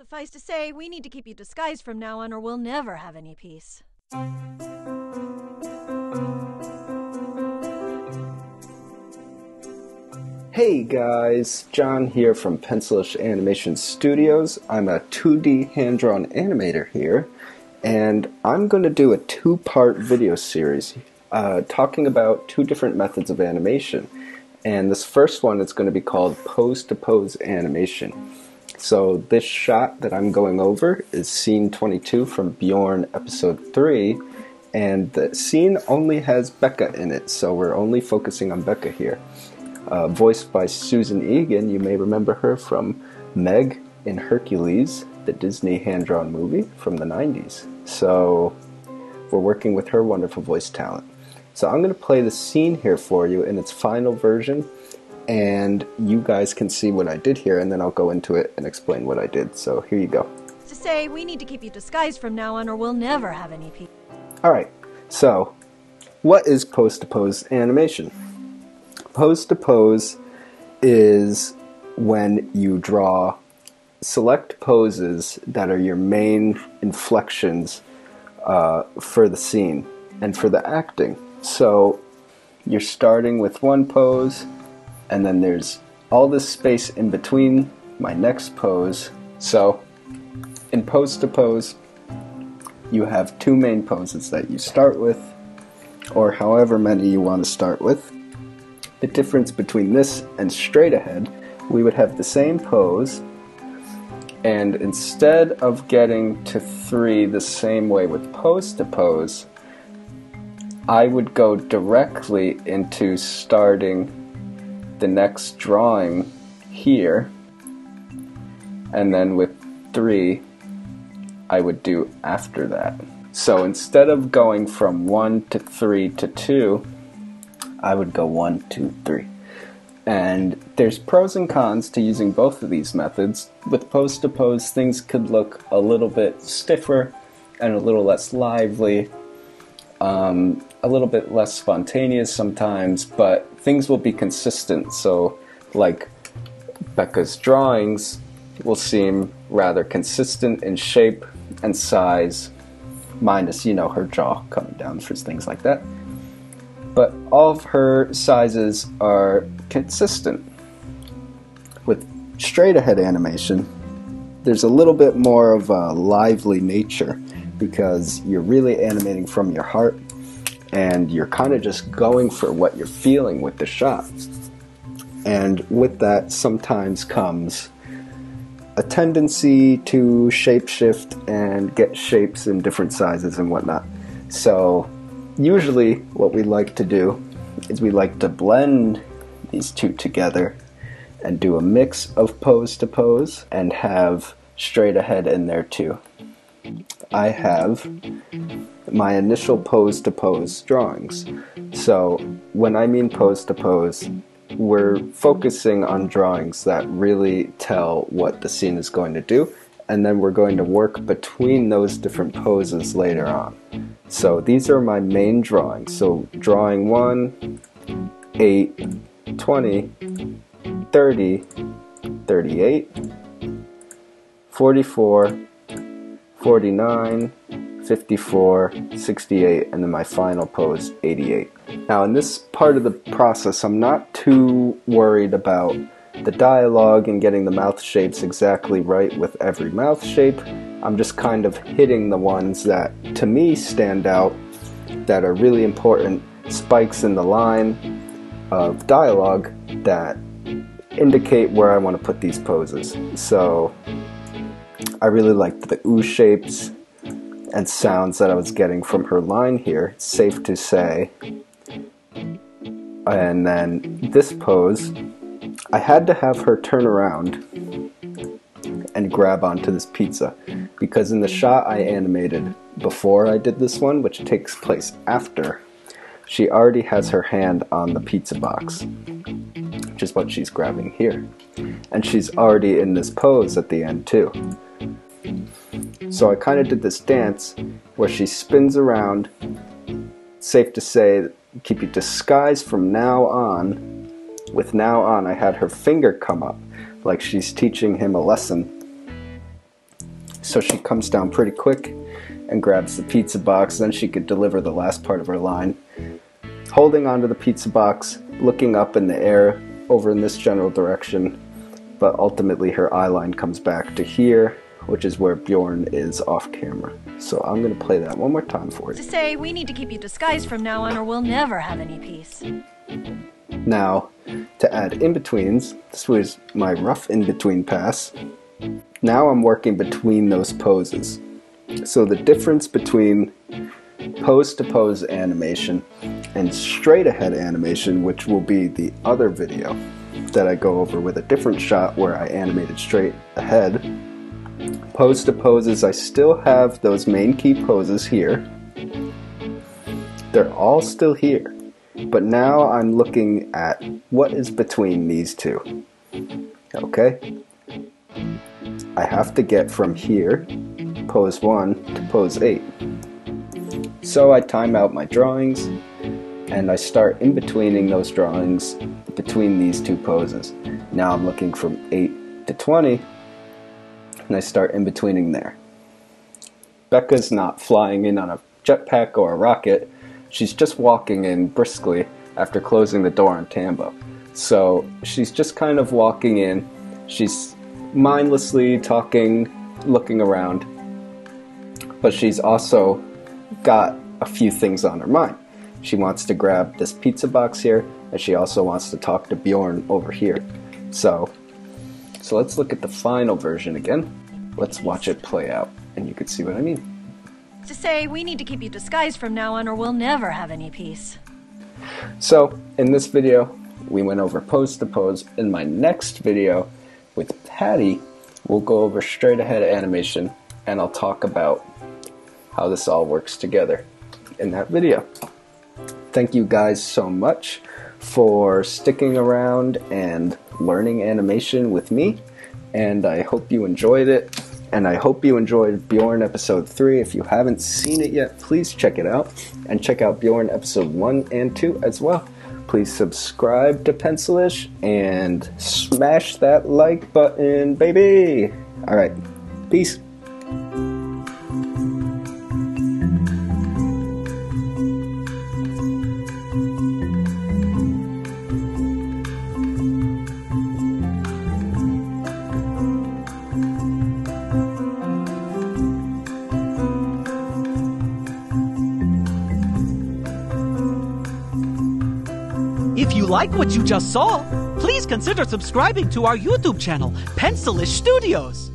Suffice to say, we need to keep you disguised from now on or we'll never have any peace. Hey guys, Jon here from Pencilish Animation Studios. I'm a 2D hand-drawn animator here, and I'm going to do a two-part video series talking about two different methods of animation. And this first one is going to be called pose-to-pose animation. So this shot that I'm going over is scene 22 from Bjorn episode 3, and the scene only has Becca in it, so we're only focusing on Becca here. Voiced by Susan Egan. You may remember her from Meg in Hercules, the Disney hand-drawn movie from the 90s. So we're working with her wonderful voice talent. So I'm going to play the scene here for you in its final version, and you guys can see what I did here, and then I'll go into it and explain what I did. So here you go. To say, we need to keep you disguised from now on or we'll never have any peace. Alright, so what is pose-to-pose animation? Pose-to-pose is when you draw select poses that are your main inflections for the scene and for the acting. So you're starting with one pose, and then there's all this space in between my next pose. So in pose-to-pose, you have two main poses that you start with, or however many you want to start with. The difference between this and straight ahead, we would have the same pose, and instead of getting to 3 the same way with pose-to-pose, I would go directly into starting the next drawing here, and then with 3, I would do after that. So instead of going from 1 to 3 to 2, I would go 1, 2, 3. And there's pros and cons to using both of these methods. With pose-to-pose, things could look a little bit stiffer and a little less lively, a little bit less spontaneous sometimes, but things will be consistent. So, like Becca's drawings will seem rather consistent in shape and size, minus, her jaw coming down for things like that. But all of her sizes are consistent. With straight ahead animation, there's a little bit more of a lively nature because you're really animating from your heart and you're kind of just going for what you're feeling with the shot. And with that sometimes comes a tendency to shapeshift and get shapes in different sizes and whatnot. So usually what we like to do is we like to blend these two together and do a mix of pose-to-pose and have straight ahead in there too. I have my initial pose-to-pose drawings. So when I mean pose-to-pose, we're focusing on drawings that really tell what the scene is going to do, and then we're going to work between those different poses later on. So these are my main drawings. So drawing 1, 8, 20, 30, 38, 44, 49, 54, 68, and then my final pose, 88. Now in this part of the process, I'm not too worried about the dialogue and getting the mouth shapes exactly right with every mouth shape. I'm just kind of hitting the ones that to me stand out, that are really important spikes in the line of dialogue that indicate where I want to put these poses. So I really liked the ooh shapes and sounds that I was getting from her line here, safe to say. And then this pose, I had to have her turn around and grab onto this pizza, because in the shot I animated before I did this one, which takes place after, she already has her hand on the pizza box, which is what she's grabbing here. And she's already in this pose at the end too. So I kind of did this dance where she spins around. Safe to say, keep you disguised from now on. With now on, I had her finger come up like she's teaching him a lesson. so she comes down pretty quick and grabs the pizza box. Then she could deliver the last part of her line, holding onto the pizza box, looking up in the air over in this general direction, but ultimately her eye line comes back to here, which is where Bjorn is off camera. So I'm going to play that one more time for you. To say, we need to keep you disguised from now on or we'll never have any peace. Now, to add in-betweens, this was my rough in-between pass. Now I'm working between those poses. So the difference between pose-to-pose animation and straight-ahead animation, which will be the other video that I go over with a different shot where I animated straight ahead. Pose to poses, I still have those main key poses here. They're all still here. But now I'm looking at what is between these two. Okay? I have to get from here, pose 1, to pose 8. So I time out my drawings, and I start in-betweening those drawings between these two poses. Now I'm looking from 8 to 20, and I start in-betweening there. Becca's not flying in on a jetpack or a rocket. She's just walking in briskly after closing the door on Tambo. So she's just kind of walking in. She's mindlessly talking, looking around. But she's also got a few things on her mind. She wants to grab this pizza box here, and she also wants to talk to Bjorn over here. So let's look at the final version again. Let's watch it play out, and you can see what I mean. To say, we need to keep you disguised from now on or we'll never have any peace. So, in this video, we went over pose to pose. In my next video with Patty, we'll go over straight ahead animation, and I'll talk about how this all works together in that video. Thank you guys so much for sticking around and learning animation with me, and I hope you enjoyed it, and I hope you enjoyed Bjorn episode 3. If you haven't seen it yet, please check it out, and check out Bjorn episode 1 and 2 as well. Please subscribe to Pencilish and smash that like button, baby! Alright, peace! If you like what you just saw, please consider subscribing to our YouTube channel, Pencilish Studios.